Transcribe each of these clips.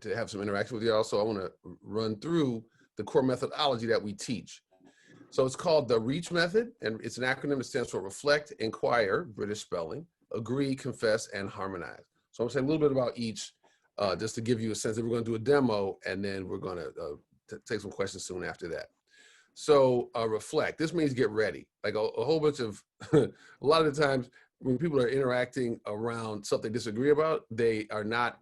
to have some interaction with y'all. So I want to run through the core methodology that we teach. So it's called the REACH method, and it's an acronym that stands for Reflect, Inquire, British spelling, Agree, Confess, and Harmonize. So I'm saying a little bit about each, just to give you a sense that we're going to do a demo, and then we're going to take some questions soon after that. So reflect, this means get ready. Like a whole bunch of, a lot of the times when people are interacting around something they disagree about, they're not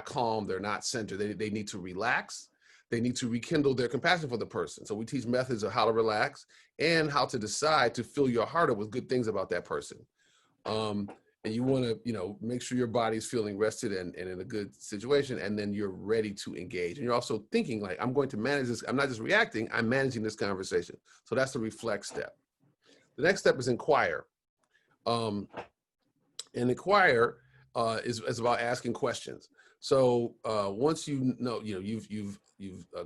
calm, they're not centered. They need to relax. They need to rekindle their compassion for the person. So we teach methods of how to relax and how to decide to fill your heart up with good things about that person. And you want to, make sure your body's feeling rested and in a good situation, and then you're ready to engage. And you're also thinking like, I'm going to manage this. I'm not just reacting, I'm managing this conversation. So that's the reflect step. The next step is inquire. And inquire is about asking questions. So once you've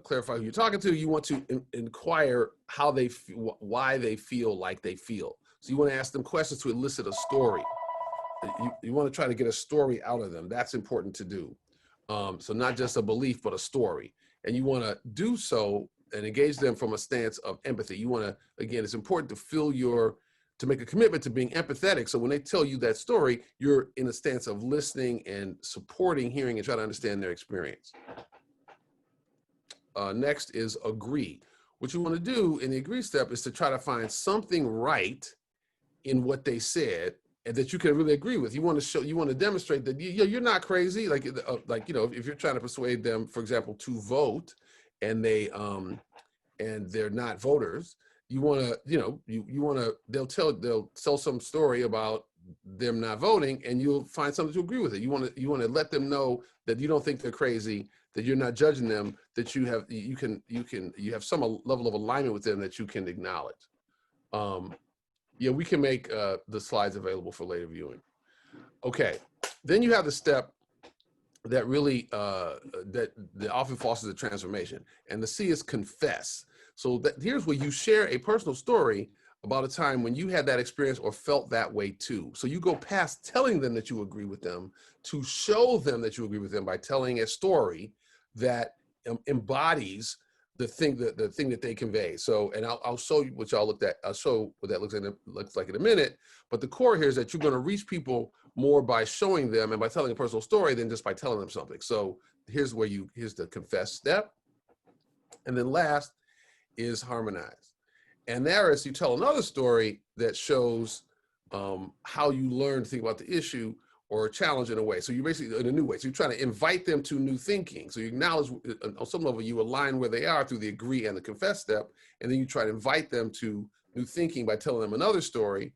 clarified who you're talking to, you want to inquire how they feel, why they feel like they feel. So you want to ask them questions to elicit a story. You want to try to get a story out of them. That's important to do. So not just a belief, but a story. And you want to do so and engage them from a stance of empathy. You want to, again, it's important to make a commitment to being empathetic. So when they tell you that story, you're in a stance of listening and supporting, hearing, and trying to understand their experience. Next is agree. What you want to do in the agree step is to try to find something right in what they said and that you can really agree with. You want to demonstrate that you're not crazy. Like if you're trying to persuade them, for example, to vote, and they're not voters, they'll tell some story about them not voting, and you'll find something to agree with it. You want to let them know that you don't think they're crazy, that you're not judging them, that you have some level of alignment with them that you can acknowledge. We can make the slides available for later viewing. Okay, then you have the step that really that often fosters the transformation, and the C is confess. So here's where you share a personal story about a time when you had that experience or felt that way too. So you go past telling them that you agree with them to show them that you agree with them by telling a story that embodies the thing that they convey. So, and I'll show you what y'all looked at. I'll show what that looks like in a minute. But the core here is that you're going to reach people more by showing them and by telling a personal story than just by telling them something. So here's the confess step. And then last is harmonize. And there is, you tell another story that shows how you learn to think about the issue or a challenge in a way. So you're basically in a new way. So you're trying to invite them to new thinking. So you acknowledge on some level, you align where they are through the agree and the confess step. And then you try to invite them to new thinking by telling them another story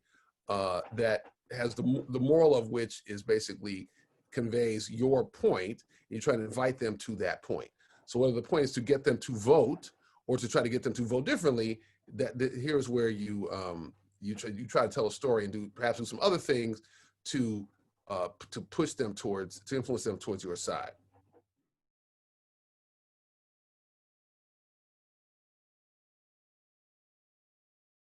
that has the moral of which is basically conveys your point. And you try to invite them to that point. So whether the point is to get them to vote or to try to get them to vote differently, here's where you try to tell a story and perhaps do some other things to push them to influence them towards your side.